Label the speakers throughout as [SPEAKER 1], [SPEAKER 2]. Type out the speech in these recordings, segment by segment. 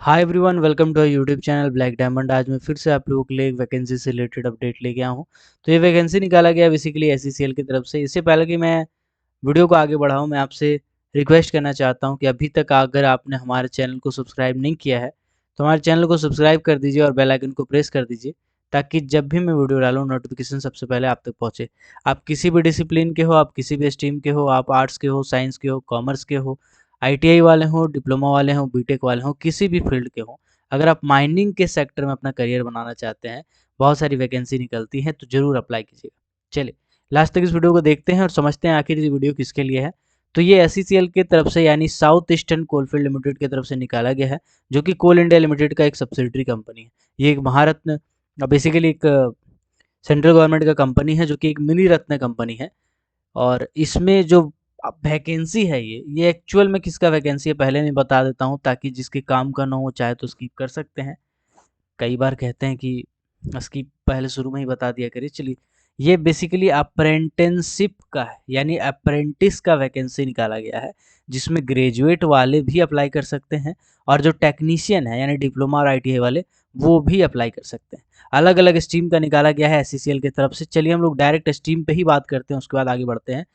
[SPEAKER 1] Hi everyone, welcome to YouTube channel black diamond. आज मैं फिर से आप लोगों के लिए एक वैकेंसी से रिलेटेड अपडेट लेके आया हूँ। तो ये वैकेंसी निकाला गया बेसिकली एससीसीएल की तरफ से। इससे पहले कि मैं वीडियो को आगे बढ़ाऊँ, मैं आपसे रिक्वेस्ट करना चाहता हूँ कि अभी तक अगर आपने हमारे चैनल को सब्सक्राइब नहीं किया है तो हमारे चैनल को सब्सक्राइब कर दीजिए और बेल आइकन को प्रेस कर दीजिए, ताकि जब भी मैं वीडियो डालूँ नोटिफिकेशन सबसे पहले आप तक पहुँचे। आप किसी भी डिसिप्लिन के हो, आप किसी भी स्ट्रीम के हो, आप आर्ट्स के हो, साइंस के हो, कॉमर्स के हो, आईटीआई वाले हों, डिप्लोमा वाले हों, बीटेक वाले हों, किसी भी फील्ड के हों, अगर आप माइनिंग के सेक्टर में अपना करियर बनाना चाहते हैं, बहुत सारी वैकेंसी निकलती हैं, तो ज़रूर अप्लाई कीजिएगा। चलिए लास्ट तक इस वीडियो को देखते हैं और समझते हैं आखिर ये वीडियो किसके लिए है। तो ये एससीसीएल की तरफ से यानी साउथ ईस्टर्न कोलफील्ड लिमिटेड की तरफ से निकाला गया है, जो कि कोल इंडिया लिमिटेड का एक सब्सिडरी कंपनी है। ये एक महारत्न, बेसिकली एक सेंट्रल गवर्नमेंट का कंपनी है, जो कि एक मिनी रत्न कंपनी है। और इसमें जो वैकेंसी है, ये एक्चुअल में किसका वैकेंसी है पहले मैं बता देता हूँ, ताकि जिसके काम का ना हो चाहे तो स्किप कर सकते हैं। कई बार कहते हैं कि स्किप पहले शुरू में ही बता दिया करिए। चलिए, ये बेसिकली अप्रेंटिसशिप का है, यानी अप्रेंटिस का वैकेंसी निकाला गया है, जिसमें ग्रेजुएट वाले भी अप्लाई कर सकते हैं और जो टेक्नीशियन है यानी डिप्लोमा और आईटीआई वाले, वो भी अप्लाई कर सकते हैं। अलग अलग स्ट्रीम का निकाला गया है एससीसीएल की तरफ से। चलिए हम लोग डायरेक्ट स्ट्रीम पे ही बात करते हैं, उसके बाद आगे बढ़ते हैं।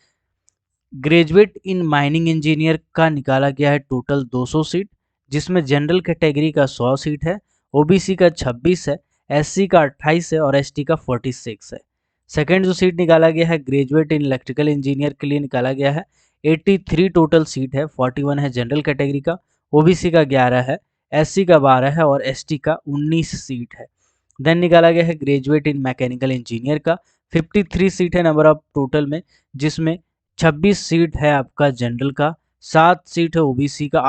[SPEAKER 1] ग्रेजुएट इन माइनिंग इंजीनियर का निकाला गया है टोटल 200 सीट, जिसमें जनरल कैटेगरी का 100 सीट है, ओबीसी का 26 है, एससी का 28 है और एसटी का 46 है। सेकेंड जो सीट निकाला गया है ग्रेजुएट इन इलेक्ट्रिकल इंजीनियर के लिए निकाला गया है, 83 टोटल सीट है, 41 है जनरल कैटेगरी का, ओबीसी का 11 है, एससी का 12 है और एसटी का 19 सीट है। देन निकाला गया है ग्रेजुएट इन मैकेनिकल इंजीनियर का, 53 सीट है नंबर ऑफ टोटल में, जिसमें 26 सीट है आपका जनरल का, 7 सीट है ओबीसी का,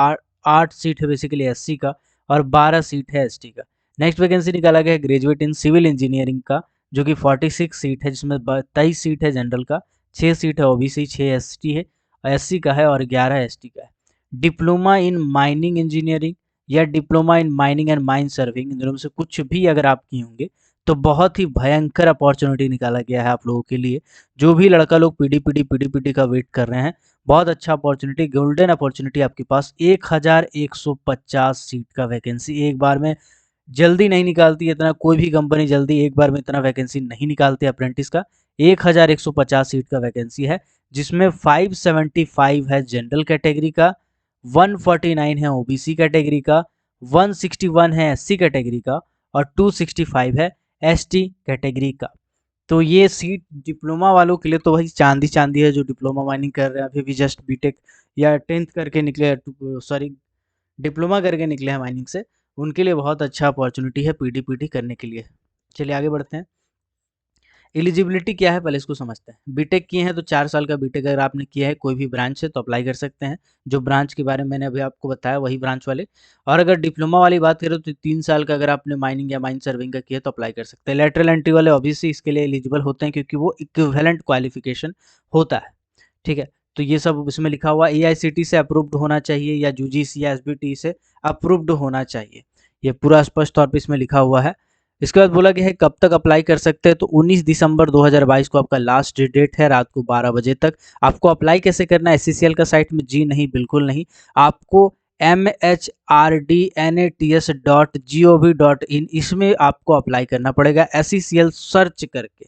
[SPEAKER 1] 8 सीट है बेसिकली एससी का और 12 सीट है एसटी का। नेक्स्ट वैकेंसी निकाला गया है ग्रेजुएट इन सिविल इंजीनियरिंग का, जो कि 46 सीट है, जिसमें 23 सीट है जनरल का, 6 सीट है ओबीसी, 6 एसटी है, एससी का है और 11 एसटी का है। डिप्लोमा इन माइनिंग इंजीनियरिंग या diploma in mining and mine serving, इन दोनों में से कुछ भी अगर आप किए होंगे तो बहुत ही भयंकर अपॉर्चुनिटी निकाला गया है आप लोगों के लिए। जो भी लड़का लोग पीडीपीटी का वेट कर रहे हैं, बहुत अच्छा अपॉर्चुनिटी, गोल्डन अपॉर्चुनिटी आपके पास। 1150 सीट का वैकेंसी एक बार में जल्दी नहीं निकालती है इतना, कोई भी कंपनी जल्दी एक बार में इतना वैकेंसी नहीं निकालती अप्रेंटिस का। 1150 सीट का वैकेंसी है, जिसमें 575 है जनरल कैटेगरी का, 149 है ओबीसी कैटेगरी का, 161 है एससी कैटेगरी का और 265 है एसटी कैटेगरी का। तो ये सीट डिप्लोमा वालों के लिए तो भाई चांदी चांदी है, जो डिप्लोमा माइनिंग कर रहे हैं, अभी भी जस्ट बीटेक या 10th करके निकले, सॉरी डिप्लोमा करके निकले हैं माइनिंग से, उनके लिए बहुत अच्छा अपॉर्चुनिटी है पीडीपीटी करने के लिए। चलिए आगे बढ़ते हैं। एलिजिबिलिटी क्या है पहले इसको समझते हैं। बीटेक किए हैं तो 4 साल का बीटेक अगर आपने किया है कोई भी ब्रांच से तो अप्लाई कर सकते हैं, जो ब्रांच के बारे में मैंने अभी आपको बताया वही ब्रांच वाले। और अगर डिप्लोमा वाली बात करें तो 3 साल का अगर आपने माइनिंग या माइन सर्विंग का किया तो अप्लाई कर सकते हैं। लेटरल एंट्री वाले ऑब्वियसली इसके लिए एलिजिबल होते हैं, क्योंकि वो इक्विवेलेंट क्वालिफिकेशन होता है। ठीक है, तो ये सब इसमें लिखा हुआ एआईसीटी से अप्रूव्ड होना चाहिए या यूजीसी या एसबीटी से अप्रूव्ड होना चाहिए, ये पूरा स्पष्ट तौर पे इसमें लिखा हुआ है। इसके बाद बोला गया है कब तक अप्लाई कर सकते हैं, तो 19 दिसंबर 2022 को आपका लास्ट डेट है, रात को 12 बजे तक। आपको अप्लाई कैसे करना है, एससीसीएल का साइट में? जी नहीं, बिल्कुल नहीं। आपको mhrdnats.gov.in इसमें आपको अप्लाई करना पड़ेगा, एससीसीएल सर्च करके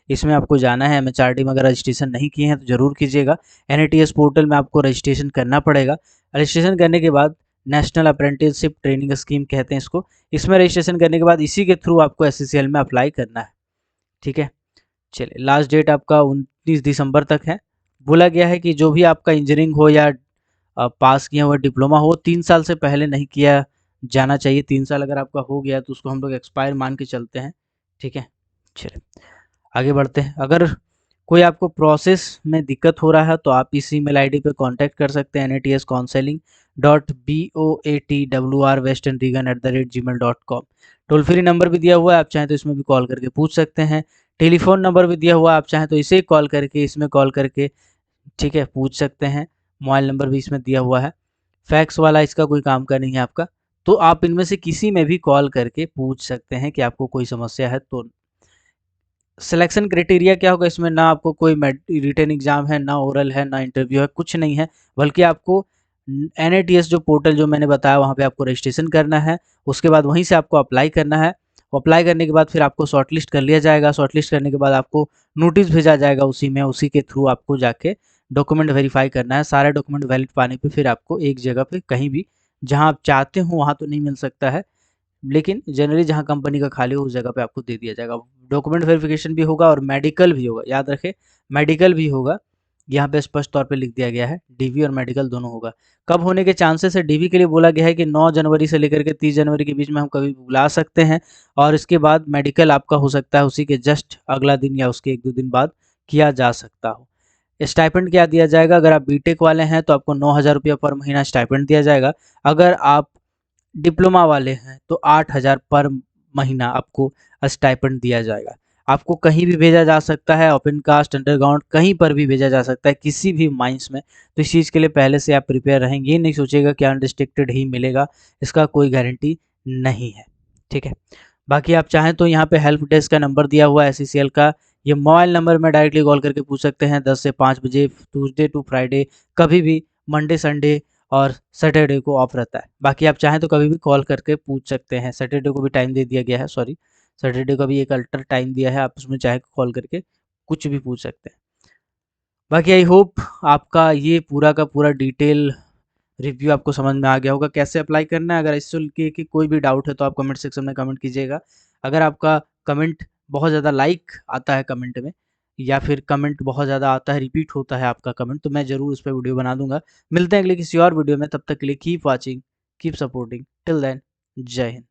[SPEAKER 1] इसमें आपको जाना है। एमएचआरडी में अगर रजिस्ट्रेशन नहीं किए हैं तो जरूर कीजिएगा। एनएटीएस पोर्टल में आपको रजिस्ट्रेशन करना पड़ेगा। रजिस्ट्रेशन करने के बाद नेशनल अप्रेंटिसशिप ट्रेनिंग स्कीम कहते हैं इसको, इसमें रजिस्ट्रेशन करने के बाद इसी के थ्रू आपको एससीसीएल में अप्लाई करना है। ठीक है, चलिए लास्ट डेट आपका 29 दिसंबर तक है। बोला गया है कि जो भी आपका इंजीनियरिंग हो या पास किया हुआ डिप्लोमा हो, 3 साल से पहले नहीं किया जाना चाहिए। 3 साल अगर आपका हो गया तो उसको हम लोग एक्सपायर मान के चलते हैं। ठीक है, चलिए आगे बढ़ते हैं। अगर कोई आपको प्रोसेस में दिक्कत हो रहा है तो आप इस ईमेल आईडी पे कांटेक्ट कर सकते हैं, natScounseling.boatwesternregan@gmail.com। टोल फ्री नंबर भी दिया हुआ है, आप चाहें तो इसमें भी कॉल करके पूछ सकते हैं। टेलीफोन नंबर भी दिया हुआ है, आप चाहें तो इसे कॉल करके, इसमें कॉल करके, ठीक है, पूछ सकते हैं। मोबाइल नंबर भी इसमें दिया हुआ है। फैक्स वाला इसका कोई काम का नहीं है आपका, तो आप इनमें से किसी में भी कॉल करके पूछ सकते हैं कि आपको कोई समस्या है तो। सिलेक्शन क्राइटेरिया क्या होगा इसमें? ना आपको कोई रिटन एग्जाम है, ना ओरल है, ना इंटरव्यू है, कुछ नहीं है, बल्कि आपको NATS जो पोर्टल जो मैंने बताया वहाँ पे आपको रजिस्ट्रेशन करना है। उसके बाद वहीं से आपको अप्लाई करना है। अप्लाई करने के बाद फिर आपको शॉर्टलिस्ट कर लिया जाएगा। शॉर्टलिस्ट करने के बाद आपको नोटिस भेजा जाएगा उसी में, उसी के थ्रू आपको जाके डॉक्यूमेंट वेरीफाई करना है। सारे डॉक्यूमेंट वैलिड पाने पे फिर आपको एक जगह पे कहीं भी जहाँ आप चाहते हो वहाँ तो नहीं मिल सकता है, लेकिन जनरली जहाँ कंपनी का खाली हो उस जगह पे आपको दे दिया जाएगा। डॉक्यूमेंट वेरिफिकेशन भी होगा और मेडिकल भी होगा, याद रखें मेडिकल भी होगा। यहाँ पे स्पष्ट तौर पे लिख दिया गया है, डीवी और मेडिकल दोनों होगा। कब होने के चांसेस है? डीवी के लिए बोला गया है कि 9 जनवरी से लेकर के 30 जनवरी के बीच में हम कभी बुला सकते हैं, और इसके बाद मेडिकल आपका हो सकता है उसी के जस्ट अगला दिन या उसके 1-2 दिन बाद किया जा सकता हो। स्टाइपेंड क्या दिया जाएगा? अगर आप बीटेक वाले हैं तो आपको 9,000 रुपया पर महीना स्टाइपेंड दिया जाएगा। अगर आप डिप्लोमा वाले हैं तो 8,000 पर महीना आपको स्टाइपेंड दिया जाएगा। आपको कहीं भी भेजा जा सकता है, ओपन कास्ट, अंडरग्राउंड, कहीं पर भी भेजा जा सकता है, किसी भी माइंस में। तो इस चीज़ के लिए पहले से आप प्रिपेयर रहेंगे, ये नहीं सोचिएगा कि अनरिस्ट्रिक्टेड ही मिलेगा, इसका कोई गारंटी नहीं है, ठीक है। बाकी आप चाहें तो यहाँ पे हेल्प डेस्क का नंबर दिया हुआ है SCCL का, ये मोबाइल नंबर में डायरेक्टली कॉल करके पूछ सकते हैं 10 से 5 बजे, ट्यूसडे टू फ्राइडे, कभी भी, मंडे संडे और सैटरडे को ऑफ रहता है। बाकी आप चाहें तो कभी भी कॉल करके पूछ सकते हैं। सैटरडे को भी टाइम दे दिया गया है, सॉरी, सैटरडे का भी एक अल्टर टाइम दिया है, आप उसमें चाहे कॉल करके कुछ भी पूछ सकते हैं। बाकी आई होप आपका ये पूरा का पूरा डिटेल रिव्यू आपको समझ में आ गया होगा कैसे अप्लाई करना है। अगर इससे लेके कि कोई भी डाउट है तो आप कमेंट सेक्शन में कमेंट कीजिएगा। अगर आपका कमेंट बहुत ज़्यादा लाइक आता है कमेंट में, या फिर कमेंट बहुत ज़्यादा आता है, रिपीट होता है आपका कमेंट, तो मैं ज़रूर उस पर वीडियो बना दूंगा। मिलते हैं अगले किसी और वीडियो में, तब तक के लिए keep watching, keep supporting, till then, जय हिंद।